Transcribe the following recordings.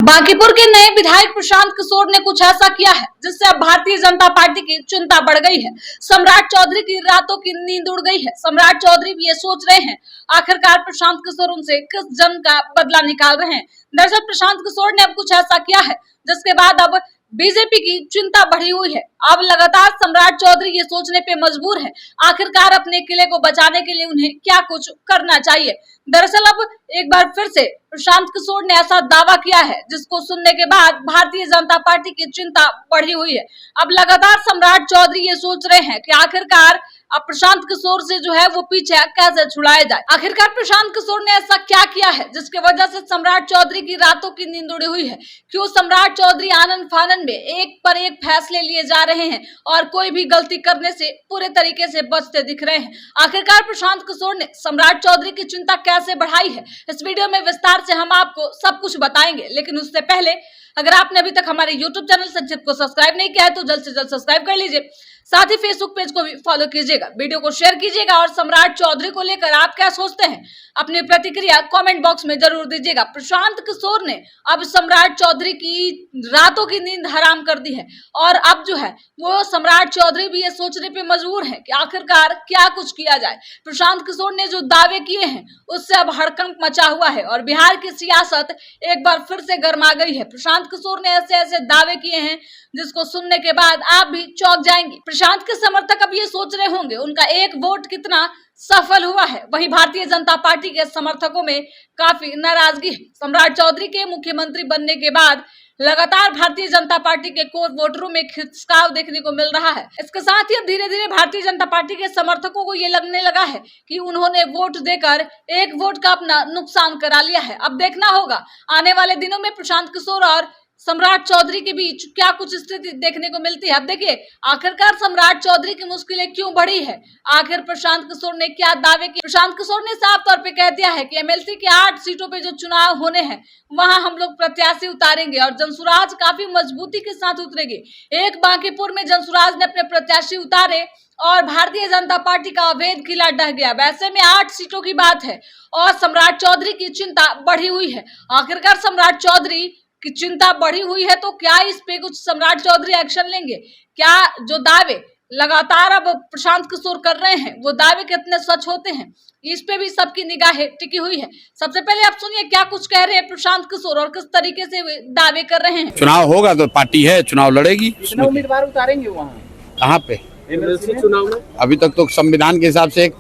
बांकीपुर के नए विधायक प्रशांत किशोर ने कुछ ऐसा किया है जिससे अब भारतीय जनता पार्टी की चिंता बढ़ गई है। सम्राट चौधरी की रातों की नींद उड़ गई है। सम्राट चौधरी भी ये सोच रहे हैं आखिरकार प्रशांत किशोर उनसे किस जन्म का बदला निकाल रहे हैं। दरअसल प्रशांत किशोर ने अब कुछ ऐसा किया है जिसके बाद अब बीजेपी की चिंता बढ़ी हुई है। अब लगातार सम्राट चौधरी ये सोचने पे मजबूर है आखिरकार अपने किले को बचाने के लिए उन्हें क्या कुछ करना चाहिए। दरअसल अब एक बार फिर से प्रशांत किशोर ने ऐसा दावा किया है जिसको सुनने के बाद भारतीय जनता पार्टी की चिंता बढ़ी हुई है। अब लगातार सम्राट चौधरी ये सोच रहे हैं कि आखिरकार अब प्रशांत किशोर से जो है वो पीछे कैसे छुड़ाया जाए। आखिरकार प्रशांत किशोर ने ऐसा क्या किया है जिसकी वजह से सम्राट चौधरी की रातों की नींद उड़ी हुई है। क्यों सम्राट चौधरी आनन फानन में एक पर एक फैसले लिए जा रहे हैं और कोई भी गलती करने से पूरे तरीके से बचते दिख रहे हैं। आखिरकार प्रशांत किशोर ने सम्राट चौधरी की चिंता कैसे बढ़ाई है, इस वीडियो में विस्तार से हम आपको सब कुछ बताएंगे। लेकिन उससे पहले अगर आपने अभी तक हमारे YouTube चैनल संक्षिप्त को सब्सक्राइब नहीं किया है तो जल्द से जल्द सब्सक्राइब कर लीजिए। साथ ही फेसबुक पेज को भी फॉलो कीजिएगा, वीडियो को शेयर कीजिएगा और सम्राट चौधरी को लेकर आप क्या सोचते हैं अपनी प्रतिक्रिया कमेंट बॉक्स में जरूर दीजिएगा। प्रशांत किशोर ने अब सम्राट चौधरी की रातों की नींद हराम कर दी है और अब जो है वो सम्राट चौधरी भी ये सोचने पे मजबूर है कि आखिरकार क्या कुछ किया जाए। प्रशांत किशोर ने जो दावे किए हैं उससे अब हड़कंप मचा हुआ है और बिहार की सियासत एक बार फिर से गर्मा गई है। प्रशांत किशोर ने ऐसे ऐसे दावे किए हैं जिसको सुनने के बाद आप भी चौंक जाएंगे। प्रशांत के समर्थक अब ये सोच रहे होंगे उनका एक वोट कितना सफल हुआ है। वहीं भारतीय जनता पार्टी के समर्थकों में काफी नाराजगी है। सम्राट चौधरी के मुख्यमंत्री बनने के बाद लगातार भारतीय जनता पार्टी के कोर वोटरों में खिंचाव देखने को मिल रहा है। इसके साथ ही अब धीरे धीरे भारतीय जनता पार्टी के समर्थकों को ये लगने लगा है कि उन्होंने वोट देकर एक वोट का अपना नुकसान करा लिया है। अब देखना होगा आने वाले दिनों में प्रशांत किशोर और सम्राट चौधरी के बीच क्या कुछ स्थिति देखने को मिलती है। अब देखिए आखिरकार सम्राट चौधरी की मुश्किलें क्यों बढ़ी है, आखिर प्रशांत किशोर ने क्या दावे किए। प्रशांत किशोर ने साफ तौर पे कह दिया है कि एमएलसी के 8 सीटों पे जो चुनाव होने हैं वहां हम लोग प्रत्याशी उतारेंगे और जनसुराज काफी मजबूती के साथ उतरेगी। एक बांकीपुर में जनसुराज ने अपने प्रत्याशी उतारे और भारतीय जनता पार्टी का अवैध किला ढह गया। वैसे में 8 सीटों की बात है और सम्राट चौधरी की चिंता बढ़ी हुई है। आखिरकार सम्राट चौधरी की चिंता बढ़ी हुई है तो क्या इस पे कुछ सम्राट चौधरी एक्शन लेंगे? क्या जो दावे लगातार अब प्रशांत किशोर कर रहे हैं वो दावे कितने सच होते हैं, इस पे भी सबकी निगाहें टिकी हुई है। सबसे पहले आप सुनिए क्या कुछ कह रहे हैं प्रशांत किशोर और किस तरीके से दावे कर रहे हैं। चुनाव होगा तो पार्टी है, चुनाव लड़ेगी। उम्मीदवार उतारेंगे वहाँ कहाँ पे एमएलसी चुनाव में? अभी तक तो संविधान के हिसाब से एक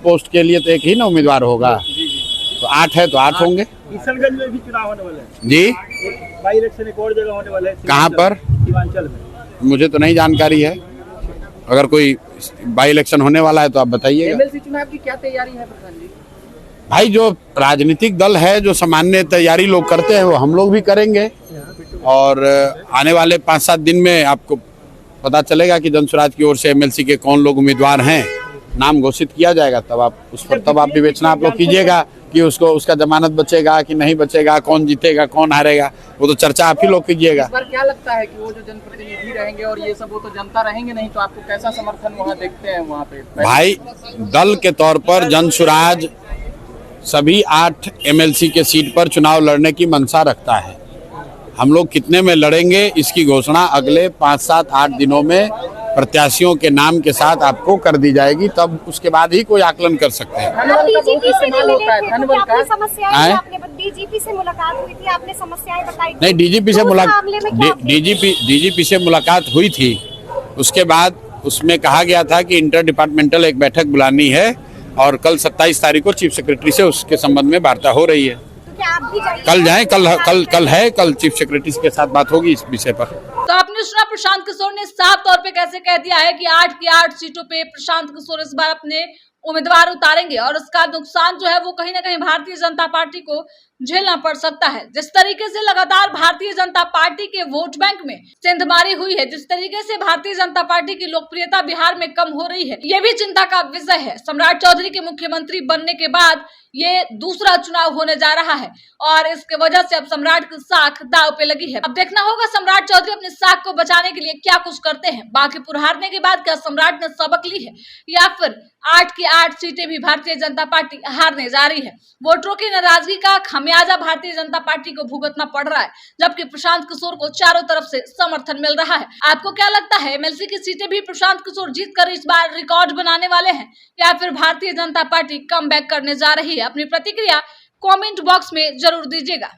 पोस्ट के लिए तो एक ही ना उम्मीदवार होगा, तो 8 है तो 8 होंगे। किशनगंज में भी चुनाव होने वाला है जी, बाई इलेक्शन एक और जगह होने वाला है। कहाँ पर सीमांचल में मुझे तो नहीं जानकारी है। अगर कोई बाई इलेक्शन होने वाला है तो आप बताइएगा। एमएलसी चुनाव की क्या तैयारी है प्रधान जी? भाई जो राजनीतिक दल है जो सामान्य तैयारी लोग करते हैं वो हम लोग भी करेंगे और आने वाले 5-7 दिन में आपको पता चलेगा कि जनसुराज की ओर से एमएलसी के कौन लोग उम्मीदवार हैं, नाम घोषित किया जाएगा। तब आप उस पर तब आप विवेचना आप लोग कीजिएगा कि उसका जमानत बचेगा कि नहीं बचेगा, कौन जीतेगा कौन हारेगा, वो तो चर्चा आप ही लोग कीजिएगा। इस बार क्या लगता है कि वो जो जनप्रतिनिधि रहेंगे और ये सब वो तो जनता रहेंगे नहीं, तो आपको कैसा समर्थन वहाँ देखते हैं वहाँ पे? भाई दल के तौर पर जनसुराज सभी 8 एमएलसी के सीट पर चुनाव लड़ने की मंशा रखता है। हम लोग कितने में लड़ेंगे इसकी घोषणा अगले 5-7-8 दिनों में प्रत्याशियों के नाम के साथ आपको कर दी जाएगी, तब उसके बाद ही कोई आकलन कर सकते हैं। डीजीपी से मुलाकात हुई थी, आपने समस्याएं बताई? नहीं, डीजीपी से मुलाकात हुई थी। उसके बाद उसमें कहा गया था कि इंटर डिपार्टमेंटल एक बैठक बुलानी है और कल 27 तारीख को चीफ सेक्रेटरी से उसके संबंध में वार्ता हो रही है। तो क्या आप भी जाइए? कल जाएं, कल चीफ सेक्रेटरी के साथ बात होगी इस विषय पर। तो आपने सुना प्रशांत किशोर ने साफ तौर पे कैसे कह दिया है कि 8 की 8 सीटों पे प्रशांत किशोर इस बार अपने उम्मीदवार उतारेंगे और उसका नुकसान जो है वो कहीं ना कहीं भारतीय जनता पार्टी को झेलना पड़ सकता है। जिस तरीके से लगातार भारतीय जनता पार्टी के वोट बैंक में सेंधमारी हुई है, जिस तरीके से भारतीय जनता पार्टी की लोकप्रियता बिहार में कम हो रही है, ये भी चिंता का विषय है। सम्राट चौधरी के मुख्यमंत्री बनने के बाद ये दूसरा चुनाव होने जा रहा है और इसके वजह से अब सम्राट की साख दाव पे लगी है। अब देखना होगा सम्राट चौधरी अपने साख को बचाने के लिए क्या कुछ करते हैं। बांकीपुर हारने के बाद क्या सम्राट ने सबक ली है या फिर 8 की 8 सीटें भी भारतीय जनता पार्टी हारने जा रही है। वोटरों की नाराजगी का खमियाजा भारतीय जनता पार्टी को भुगतना पड़ रहा है, जबकि प्रशांत किशोर को चारों तरफ से समर्थन मिल रहा है। आपको क्या लगता है, एमएलसी की सीटें भी प्रशांत किशोर जीत कर इस बार रिकॉर्ड बनाने वाले हैं या फिर भारतीय जनता पार्टी कमबैक करने जा रही है? अपनी प्रतिक्रिया कमेंट बॉक्स में जरूर दीजिएगा।